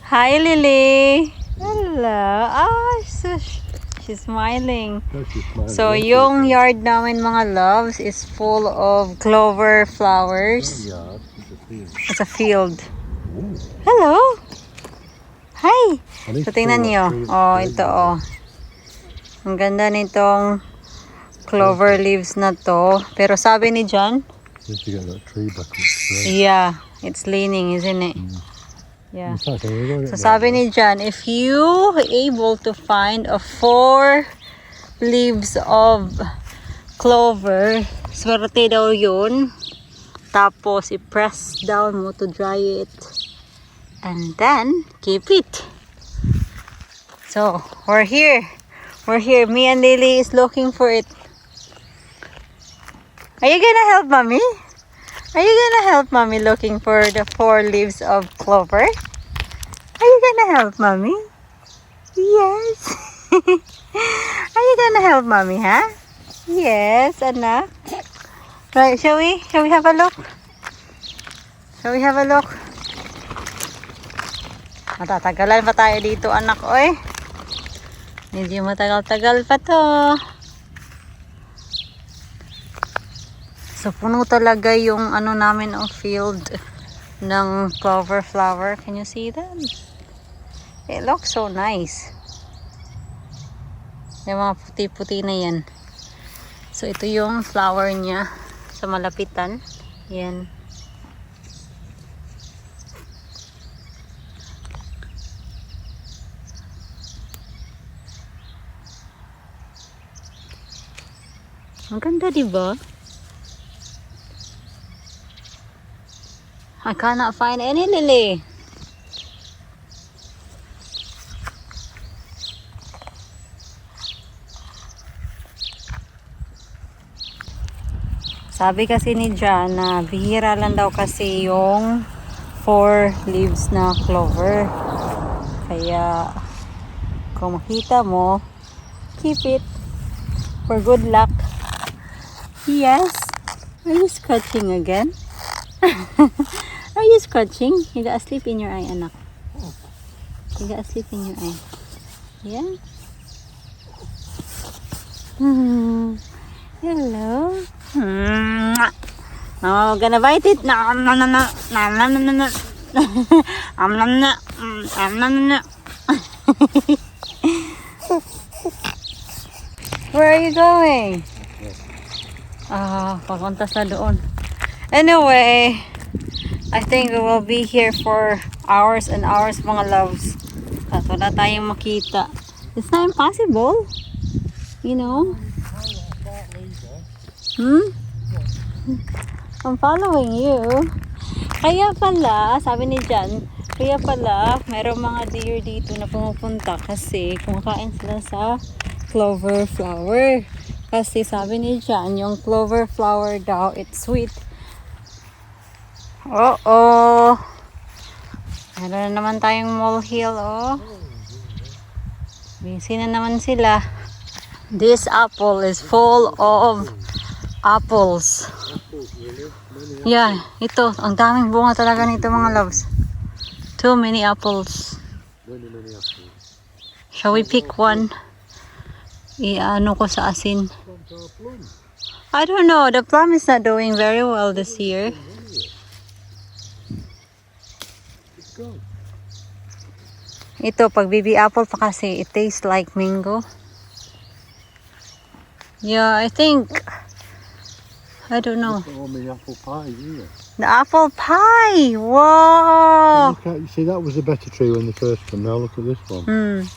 Hi, Lily. Hello. She's smiling. No, she's smiling. So, yung yard namin, mga loves, is full of clover flowers. Yeah, it's a field. It's a field. Ooh. Hello. Hi. I need So, to tingnan pull that nyo. tree up Oh, straight ito, now. oh. Ang ganda nitong clover leaves na to. Pero sabi ni John, Need to get that tree back up straight. yeah, it's leaning, isn't it? Yeah. In fact, I'm gonna So get sabi that ni John, if you able to find a 4 leaves of clover, swerte daw yun. Tapos i-press down mo to dry it. And then, keep it. So, we're here. We're here. Me and Lily is looking for it. Are you gonna help Mommy? Are you gonna help Mommy looking for the 4 leaves of clover? Are you gonna help Mommy? Yes. Are you gonna help Mommy, huh? Yes, anak. Right, shall we? Shall we have a look? Shall we have a look? Matatagalan pa tayo dito, anak, oy. Medyo matagal-tagal pa to. So, puno talaga yung ano namin ang field ng clover flower. Can you see that? It looks so nice. Yung mga puti-puti na yan. So, ito yung flower niya sa malapitan. Yan. Ang ganda, diba? I cannot find any lily. Sabi kasi ni John na bihira lang daw kasi yung 4 leaves na clover. Kaya kung makita mo, keep it for good luck. Yes. Are you scratching again? Are you scratching? You got a sleep in your eye, anak. You got a sleep in your eye. Yeah? Hello. Mama, we're gonna bite it. Nom nom nom nom nom nom nom nom. Nom nom nom nom nom nom. Where are you going? Papunta sa doon. Anyway, I think we will be here for hours and hours, mga loves. At wala tayong makita. It's not impossible. You know? I'm following you. Kaya pala, sabi ni Jan, kaya pala, merong mga deer dito na pumupunta kasi kumakain sila sa clover flower. Kasi sabi ni Jan, yung clover flower daw, it's sweet. Oh. Meron na naman tayong molehill, oh. Busy na naman sila. This apple is full of apples. Yeah, ito. Ang daming bunga talaga nito, mga loves. Too many apples. Shall we pick one? Iano ko sa asin. I don't know. The plum is not doing very well this year. Ito, pag baby apple pa kasi, it tastes like mango. Yeah, I think, I don't know. The apple pie, isn't it? The apple pie! Whoa! You see, that was a better tree when the first one. Now look at this one.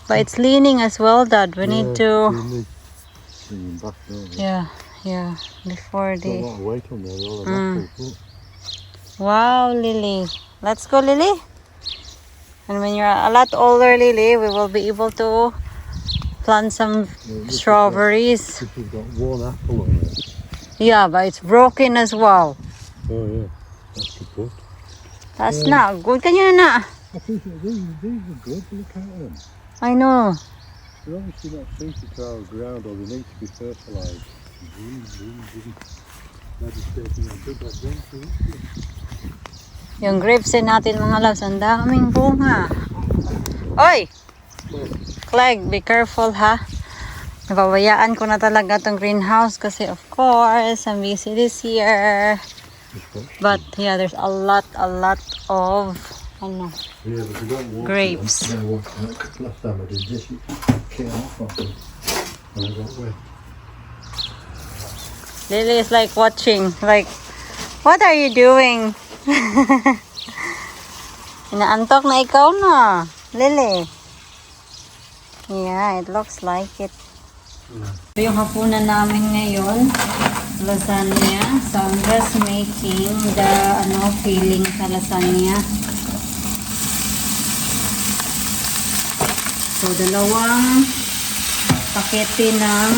But it's leaning as well, Dad. We need to... Bring them back, don't we? Yeah. Before Got a the... lot of weight on there, all the apples. Wow, Lily. Let's go, Lily. And when you're a lot older, Lily, we will be able to plant some strawberries. This has got one apple on it. Yeah, but it's broken as well. Oh yeah, that's good. That's not good. Kanya na. I think that these are good, look at them. I know. They're obviously not suited to our ground or they need to be fertilised. They're just taking a big adventure. Yung grapes din natin mga loves, ang daming bunga. Oy! Clegg, be careful ha. Napabayaan ko na talaga tong greenhouse kasi of course, I'm busy this year. But yeah, there's a lot of ano, Yeah, but you don't want grapes. to. Last time I did this, it came off on me. And I got wet. Lily is like watching, like, what are you doing? Inaantok na ikaw na, Lily. Yeah, it looks like it. Ito yung hapunan namin ngayon, lasagna. So I'm just making the filling sa lasagna. So dalawang pakete ng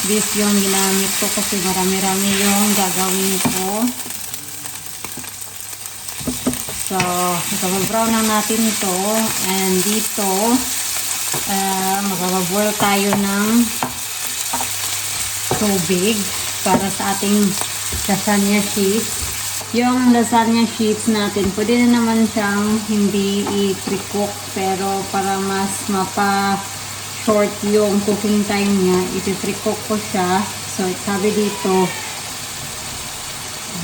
beef yung ginamit ko kasi marami-rami yung gagawin ko. So magpa-brown lang natin to, and dito magpa-boil tayo ng tubig para sa ating lasagna sheets. Yung lasagna sheets natin, pwede na naman siyang hindi i-pre-cook, pero para mas mapa-short yung cooking time niya, i-pre-cook ko siya. So, sabi dito,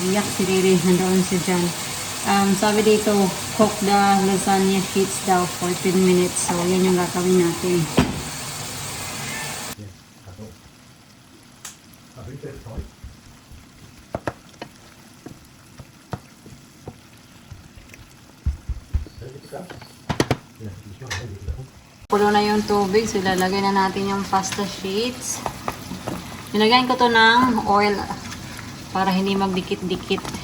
iyak si Riri, nandoon si Jan. Sabi dito, cook the lasagna sheets daw for 10 minutes. So, yan yung gagawin natin. I think that's right. Pulo na yung tubig, so ilalagay na natin yung pasta sheets. Nilagyan ko to ng oil para hindi magdikit-dikit.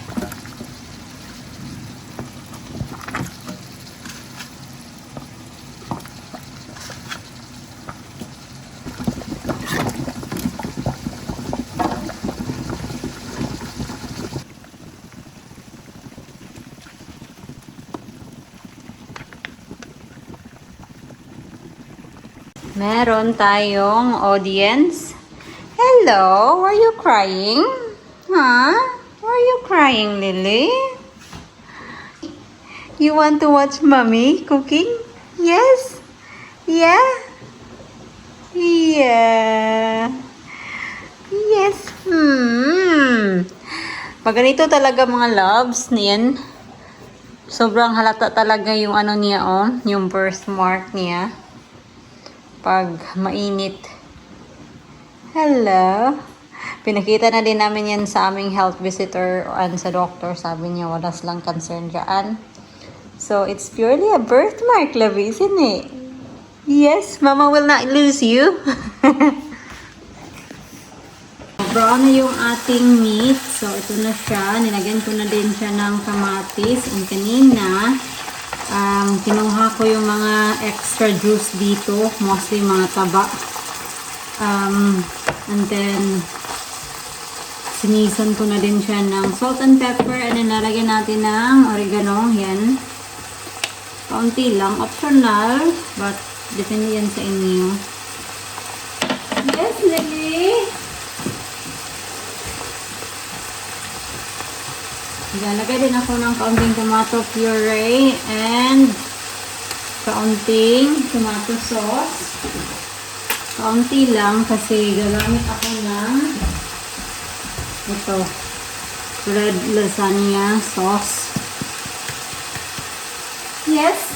Meron tayong audience. Hello, are you crying? Huh? Are you crying, Lily? You want to watch mommy cooking? Yes? Yeah? Yeah. Yes. Pag ganito talaga mga loves, niyan. Sobrang halata talaga yung niya, yung birthmark niya. Pag mainit. Hello. Pinakita na din namin yan sa aming health visitor and sa doctor. Sabi niya wala silang concern dyan. So, it's purely a birthmark, love, isn't it? Yes, Mama will not lose you. Brown na yung ating meat. So, ito na siya. Nilagyan ko na din siya ng kamatis. And kanina, kinuha ko yung mga extra juice dito, mostly mga taba. And then sinisan ko na din siya ng salt and pepper, and then nalagyan natin ng oregano. Yan, kaunti lang, optional, but depende yan sa inyo. Yes, Lily. Ilalagay din ako ng kaunting tomato puree and kaunting tomato sauce. Kaunti lang kasi gagamit ako ng ito, red lasagna sauce. Yes?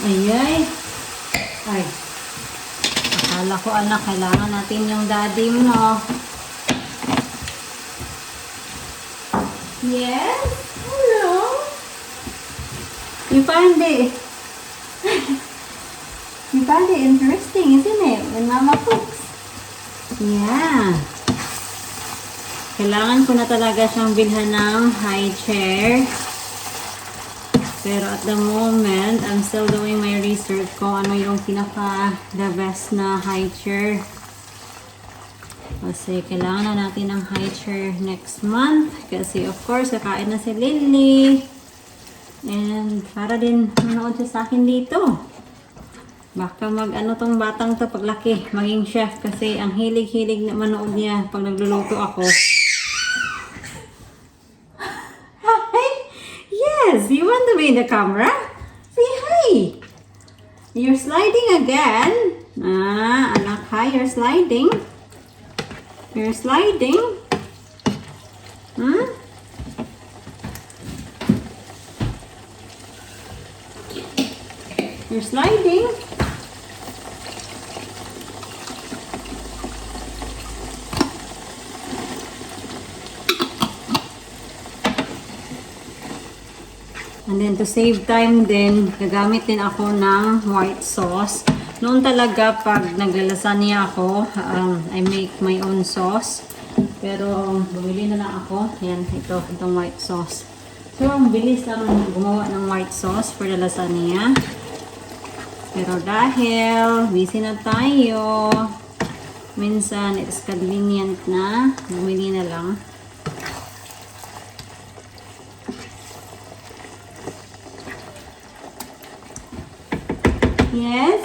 Ayay. Ay. Akala ko anak, kailangan natin yung daddy mo. Yes? Hello? You find it interesting, isn't it? When Mama cooks. Yeah. Kailangan ko na talaga siyang bilhan ng high chair. Pero at the moment, I'm still doing my research kung ano yung the best na high chair. Kasi kailangan na natin ng high chair next month. Kasi of course, kakain na si Lily. And para din manood siya sa akin dito. Baka tong batang to paglaki, maging chef. Kasi ang hilig-hilig na manood niya pag nagluluto ako. Hi! me in the camera. Say hi. You're sliding again. Anak, hi. You're sliding. You're sliding. You're sliding. And then to save time din, gagamit din ako ng white sauce. Noon talaga pag naglalasanya ako, I make my own sauce. Pero bumili na lang ako. Yan, itong white sauce. So, ang bilis lang gumawa ng white sauce for the lasagna. Pero dahil busy na tayo, minsan it's convenient na bumili na lang. Yes.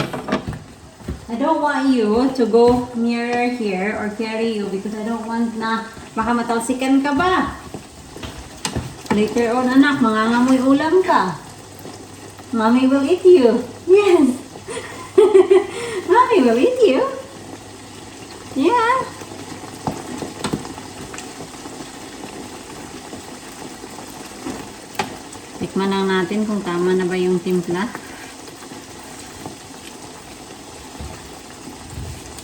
I don't want you to go near here or carry you because I don't want na baka matalsikan ka ba. Later on, anak, mangangamoy ulam ka. Mommy will eat you. Yes. Mommy will eat you. Yeah. Tikman lang natin kung tama na ba yung timpla.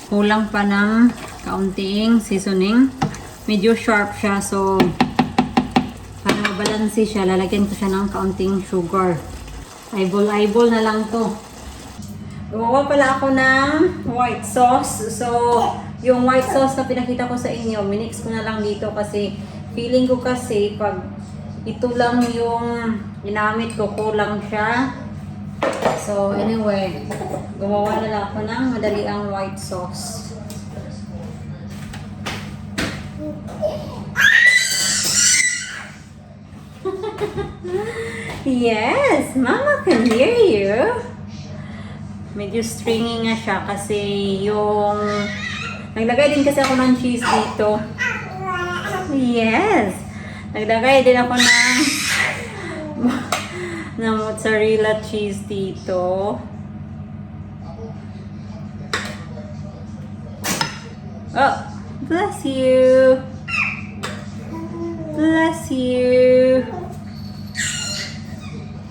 Kulang pa ng kaunting seasoning. Medyo sharp siya, so para mabalansi siya, lalagyan ko siya ng kaunting sugar. Eyeball na lang to. Gumawa pala ako ng white sauce. So, yung white sauce na pinakita ko sa inyo, minix ko na lang dito kasi feeling ko kasi pag ito lang yung ginamit ko, kulang siya. So, anyway, gumawa na lang ako ng madaliang white sauce. Yes, Mama can hear you. Medyo stringy nga siya kasi yung... Naglagay din kasi ako ng cheese dito. Yes. Naglagay din ako ng mozzarella cheese dito. Oh, bless you. Bless you.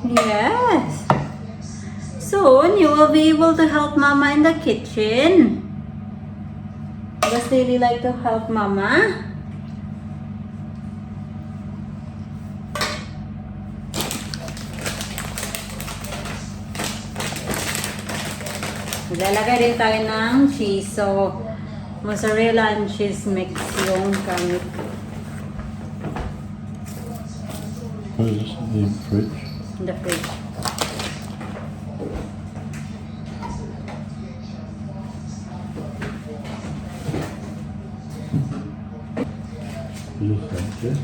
Yes. Soon you will be able to help Mama in the kitchen. Does Lily like to help Mama? Lalagay din tayo ng cheese. So, mozzarella and cheese mix yung gamit. Put this in the fridge. In the fridge. Just like this.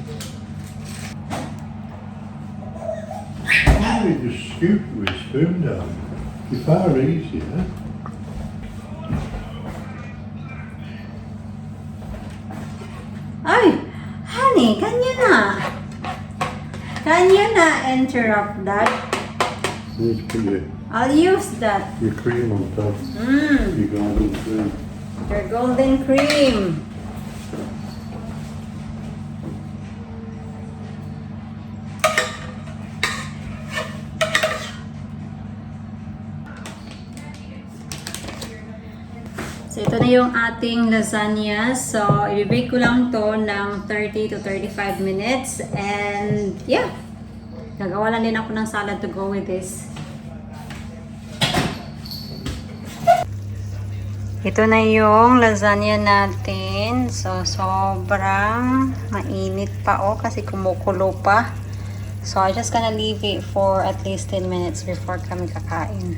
Why don't you just scoop it with a spoon down? It's far easier. Ay, honey, can you not interrupt that? You just put I'll use that. your cream on top. Your golden cream. Your golden cream. So, ito na yung ating lasagna. So, i-bake ko lang to ng 30 to 35 minutes. And, yeah. Gagawa lang din ako ng salad to go with this. Ito na yung lasagna natin. So, sobrang mainit pa kasi kumukulo pa. So, I'm just gonna leave it for at least 10 minutes before kami kakain.